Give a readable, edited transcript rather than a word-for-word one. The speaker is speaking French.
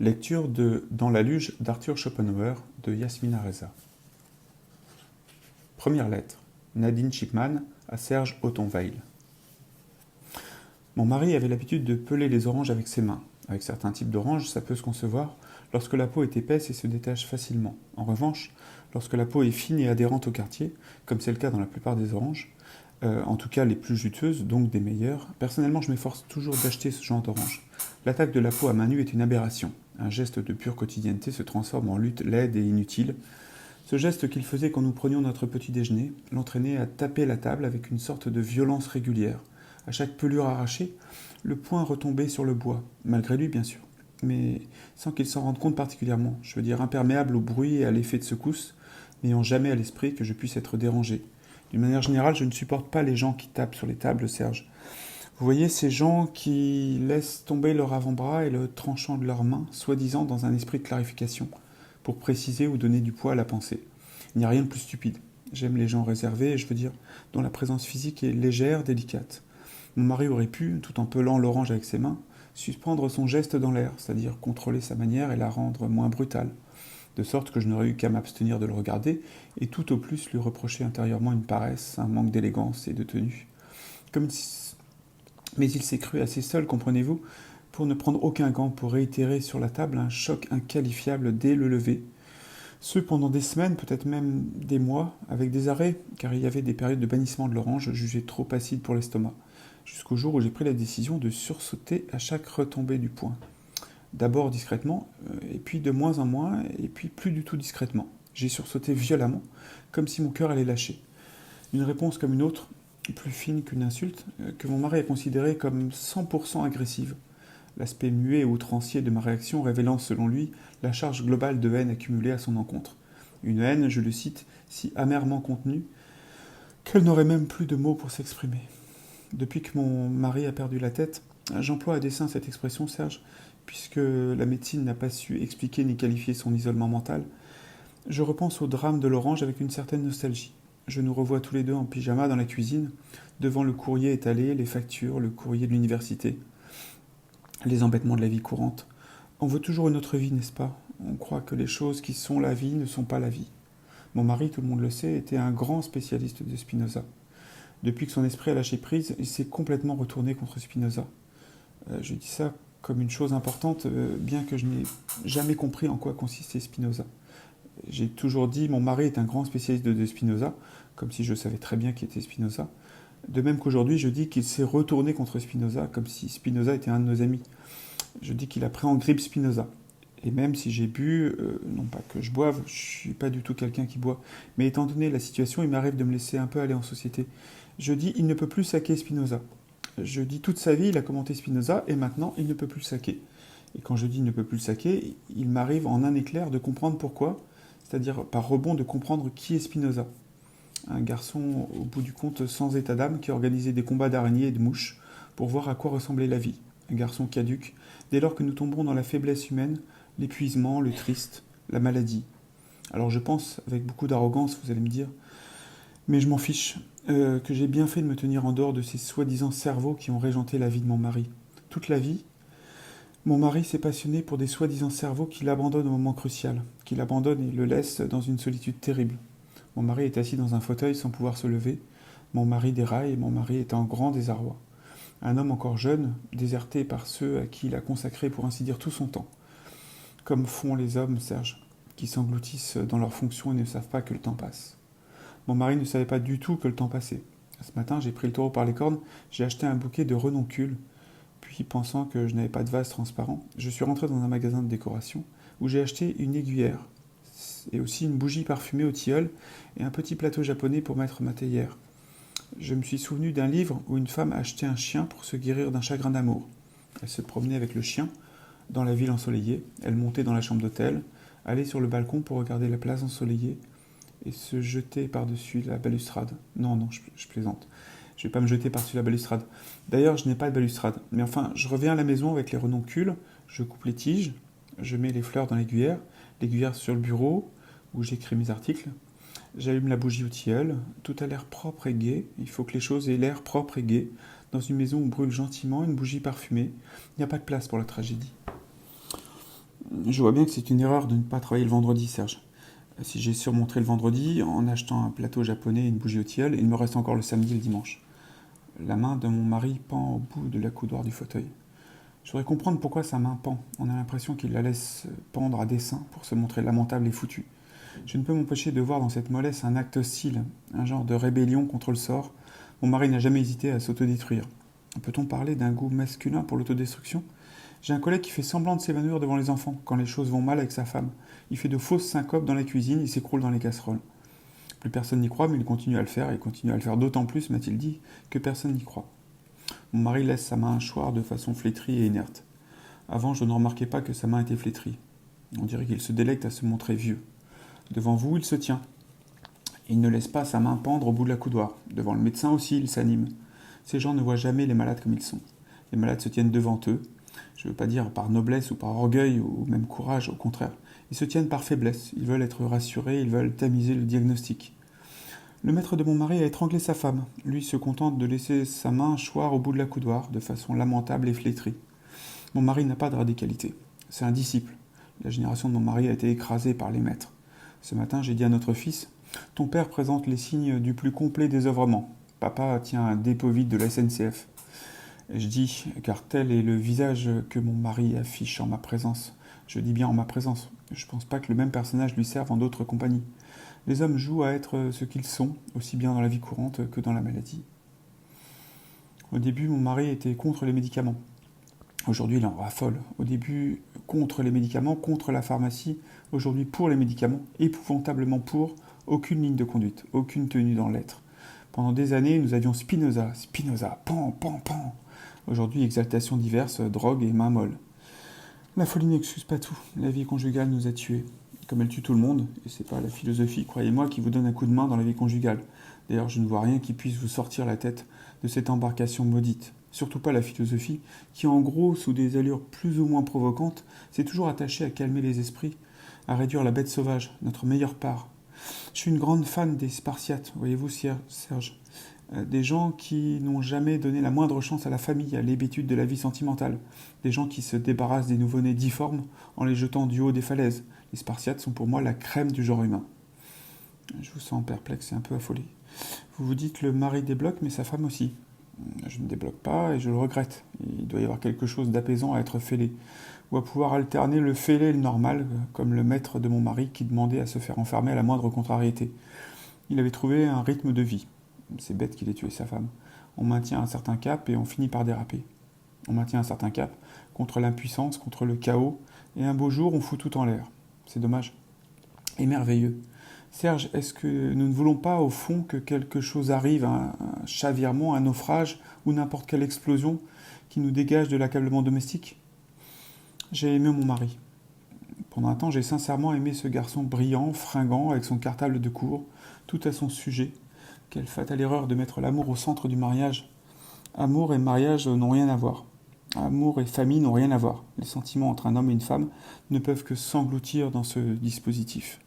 Lecture de Dans la luge d'Arthur Schopenhauer de Yasmina Reza. Première lettre. Nadine Chipman à Serge Othonweil. Mon mari avait l'habitude de peler les oranges avec ses mains. Avec certains types d'oranges, ça peut se concevoir lorsque la peau est épaisse et se détache facilement. En revanche, lorsque la peau est fine et adhérente au quartier, comme c'est le cas dans la plupart des oranges, en tout cas les plus juteuses, donc des meilleures, personnellement je m'efforce toujours d'acheter ce genre d'orange. L'attaque de la peau à main nue est une aberration. Un geste de pure quotidienneté se transforme en lutte laide et inutile. Ce geste qu'il faisait quand nous prenions notre petit déjeuner l'entraînait à taper la table avec une sorte de violence régulière. À chaque pelure arrachée, le poing retombait sur le bois, malgré lui bien sûr, mais sans qu'il s'en rende compte particulièrement, je veux dire imperméable au bruit et à l'effet de secousse, n'ayant jamais à l'esprit que je puisse être dérangé. D'une manière générale, je ne supporte pas les gens qui tapent sur les tables, Serge. Vous voyez ces gens qui laissent tomber leur avant-bras et le tranchant de leurs mains, soi-disant dans un esprit de clarification, pour préciser ou donner du poids à la pensée. Il n'y a rien de plus stupide. J'aime les gens réservés, je veux dire, dont la présence physique est légère, délicate. Mon mari aurait pu, tout en pelant l'orange avec ses mains, suspendre son geste dans l'air, c'est-à-dire contrôler sa manière et la rendre moins brutale, de sorte que je n'aurais eu qu'à m'abstenir de le regarder, et tout au plus lui reprocher intérieurement une paresse, un manque d'élégance et de tenue. Mais il s'est cru assez seul, comprenez-vous, pour ne prendre aucun gant, pour réitérer sur la table un choc inqualifiable dès le lever. Ce pendant des semaines, peut-être même des mois, avec des arrêts, car il y avait des périodes de bannissement de l'orange jugées trop acides pour l'estomac, jusqu'au jour où j'ai pris la décision de sursauter à chaque retombée du poing. D'abord discrètement, et puis de moins en moins, et puis plus du tout discrètement. J'ai sursauté violemment, comme si mon cœur allait lâcher. Une réponse comme une autre, plus fine qu'une insulte, que mon mari a considérée comme 100% agressive. L'aspect muet et outrancier de ma réaction révélant, selon lui, la charge globale de haine accumulée à son encontre. Une haine, je le cite, si amèrement contenue, qu'elle n'aurait même plus de mots pour s'exprimer. Depuis que mon mari a perdu la tête, j'emploie à dessein cette expression, Serge, puisque la médecine n'a pas su expliquer ni qualifier son isolement mental, je repense au drame de l'orange avec une certaine nostalgie. Je nous revois tous les deux en pyjama dans la cuisine, devant le courrier étalé, les factures, le courrier de l'université, les embêtements de la vie courante. On veut toujours une autre vie, n'est-ce pas ? On croit que les choses qui sont la vie ne sont pas la vie. Mon mari, tout le monde le sait, était un grand spécialiste de Spinoza. Depuis que son esprit a lâché prise, il s'est complètement retourné contre Spinoza. Je dis ça comme une chose importante, bien que je n'ai jamais compris en quoi consistait Spinoza. J'ai toujours dit mon mari est un grand spécialiste de Spinoza, comme si je savais très bien qui était Spinoza. De même qu'aujourd'hui, je dis qu'il s'est retourné contre Spinoza, comme si Spinoza était un de nos amis. Je dis qu'il a pris en grippe Spinoza. Et même si j'ai bu, non pas que je boive, je suis pas du tout quelqu'un qui boit, mais étant donné la situation, il m'arrive de me laisser un peu aller en société. Je dis il ne peut plus saquer Spinoza. Je dis toute sa vie, il a commenté Spinoza, et maintenant, il ne peut plus le saquer. Et quand je dis il ne peut plus le saquer, il m'arrive en un éclair de comprendre pourquoi, c'est-à-dire par rebond de comprendre qui est Spinoza. Un garçon, au bout du compte, sans état d'âme, qui organisait des combats d'araignées et de mouches pour voir à quoi ressemblait la vie. Un garçon caduc, dès lors que nous tombons dans la faiblesse humaine, l'épuisement, le triste, la maladie. Alors je pense, avec beaucoup d'arrogance, vous allez me dire, mais je m'en fiche, que j'ai bien fait de me tenir en dehors de ces soi-disant cerveaux qui ont régenté la vie de mon mari. Toute la vie, mon mari s'est passionné pour des soi-disant cerveaux qui l'abandonnent au moment crucial, qui l'abandonnent et le laissent dans une solitude terrible. Mon mari est assis dans un fauteuil sans pouvoir se lever. Mon mari déraille et mon mari est en grand désarroi. Un homme encore jeune, déserté par ceux à qui il a consacré pour ainsi dire tout son temps. Comme font les hommes, Serge, qui s'engloutissent dans leurs fonctions et ne savent pas que le temps passe. Mon mari ne savait pas du tout que le temps passait. Ce matin, j'ai pris le taureau par les cornes, j'ai acheté un bouquet de renoncules, puis pensant que je n'avais pas de vase transparent, je suis rentré dans un magasin de décoration où j'ai acheté une aiguillère et aussi une bougie parfumée au tilleul et un petit plateau japonais pour mettre ma théière. Je me suis souvenu d'un livre où une femme achetait un chien pour se guérir d'un chagrin d'amour. Elle se promenait avec le chien dans la ville ensoleillée, elle montait dans la chambre d'hôtel, allait sur le balcon pour regarder la place ensoleillée et se jetait par-dessus la balustrade. Non, je plaisante. Je vais pas me jeter par-dessus la balustrade. D'ailleurs, je n'ai pas de balustrade. Mais enfin, je reviens à la maison avec les renoncules, je coupe les tiges, je mets les fleurs dans l'aiguillère sur le bureau, où j'écris mes articles. J'allume la bougie au tilleul, tout a l'air propre et gai, il faut que les choses aient l'air propre et gai. Dans une maison où brûle gentiment une bougie parfumée, il n'y a pas de place pour la tragédie. Je vois bien que c'est une erreur de ne pas travailler le vendredi, Serge. Si j'ai surmonté le vendredi en achetant un plateau japonais et une bougie au tilleul, il me reste encore le samedi et le dimanche. La main de mon mari pend au bout de la coudoir du fauteuil. Je voudrais comprendre pourquoi sa main pend. On a l'impression qu'il la laisse pendre à dessein pour se montrer lamentable et foutu. Je ne peux m'empêcher de voir dans cette mollesse un acte hostile, un genre de rébellion contre le sort. Mon mari n'a jamais hésité à s'autodétruire. Peut-on parler d'un goût masculin pour l'autodestruction? J'ai un collègue qui fait semblant de s'évanouir devant les enfants quand les choses vont mal avec sa femme. Il fait de fausses syncopes dans la cuisine, il s'écroule dans les casseroles. Plus personne n'y croit, mais il continue à le faire, et continue à le faire d'autant plus, m'a-t-il dit, que personne n'y croit. Mon mari laisse sa main choir de façon flétrie et inerte. Avant, je ne remarquais pas que sa main était flétrie. On dirait qu'il se délecte à se montrer vieux. Devant vous, il se tient. Il ne laisse pas sa main pendre au bout de la coudoir. Devant le médecin aussi, il s'anime. Ces gens ne voient jamais les malades comme ils sont. Les malades se tiennent devant eux. Je ne veux pas dire par noblesse ou par orgueil ou même courage, au contraire. Ils se tiennent par faiblesse. Ils veulent être rassurés, ils veulent tamiser le diagnostic. Le maître de mon mari a étranglé sa femme. Lui se contente de laisser sa main choir au bout de la coudoir, de façon lamentable et flétrie. Mon mari n'a pas de radicalité. C'est un disciple. La génération de mon mari a été écrasée par les maîtres. Ce matin, j'ai dit à notre fils, « Ton père présente les signes du plus complet désœuvrement. Papa tient un dépôt vide de la SNCF. » Je dis, car tel est le visage que mon mari affiche en ma présence. Je dis bien en ma présence. Je ne pense pas que le même personnage lui serve en d'autres compagnies. Les hommes jouent à être ce qu'ils sont, aussi bien dans la vie courante que dans la maladie. Au début, mon mari était contre les médicaments. Aujourd'hui, il en raffole. Au début, contre les médicaments, contre la pharmacie. Aujourd'hui, pour les médicaments, épouvantablement pour. Aucune ligne de conduite, aucune tenue dans l'être. Pendant des années, nous avions Spinoza, Spinoza, pan, pan, pan. Aujourd'hui, exaltations diverses, drogue et main molle. La folie n'excuse pas tout. La vie conjugale nous a tués. Comme elle tue tout le monde, et c'est pas la philosophie, croyez-moi, qui vous donne un coup de main dans la vie conjugale. D'ailleurs, je ne vois rien qui puisse vous sortir la tête de cette embarcation maudite. Surtout pas la philosophie, qui en gros, sous des allures plus ou moins provocantes, s'est toujours attachée à calmer les esprits, à réduire la bête sauvage, notre meilleure part. Je suis une grande fan des Spartiates, voyez-vous, Serge. Des gens qui n'ont jamais donné la moindre chance à la famille, à l'hébétude de la vie sentimentale. Des gens qui se débarrassent des nouveau-nés difformes en les jetant du haut des falaises. Les Spartiates sont pour moi la crème du genre humain. Je vous sens perplexe et un peu affolé. Vous vous dites le mari débloque, mais sa femme aussi. Je ne débloque pas et je le regrette. Il doit y avoir quelque chose d'apaisant à être fêlé, ou à pouvoir alterner le fêlé et le normal, comme le maître de mon mari qui demandait à se faire enfermer à la moindre contrariété. Il avait trouvé un rythme de vie. C'est bête qu'il ait tué sa femme. On maintient un certain cap et on finit par déraper. On maintient un certain cap contre l'impuissance, contre le chaos, et un beau jour on fout tout en l'air. C'est dommage. Et merveilleux. Serge, est-ce que nous ne voulons pas au fond que quelque chose arrive, un chavirement, un naufrage, ou n'importe quelle explosion qui nous dégage de l'accablement domestique? J'ai aimé mon mari. Pendant un temps, j'ai sincèrement aimé ce garçon brillant, fringant, avec son cartable de cour, tout à son sujet. Quelle fatale erreur de mettre l'amour au centre du mariage. Amour et mariage n'ont rien à voir. Amour et famille n'ont rien à voir. Les sentiments entre un homme et une femme ne peuvent que s'engloutir dans ce dispositif.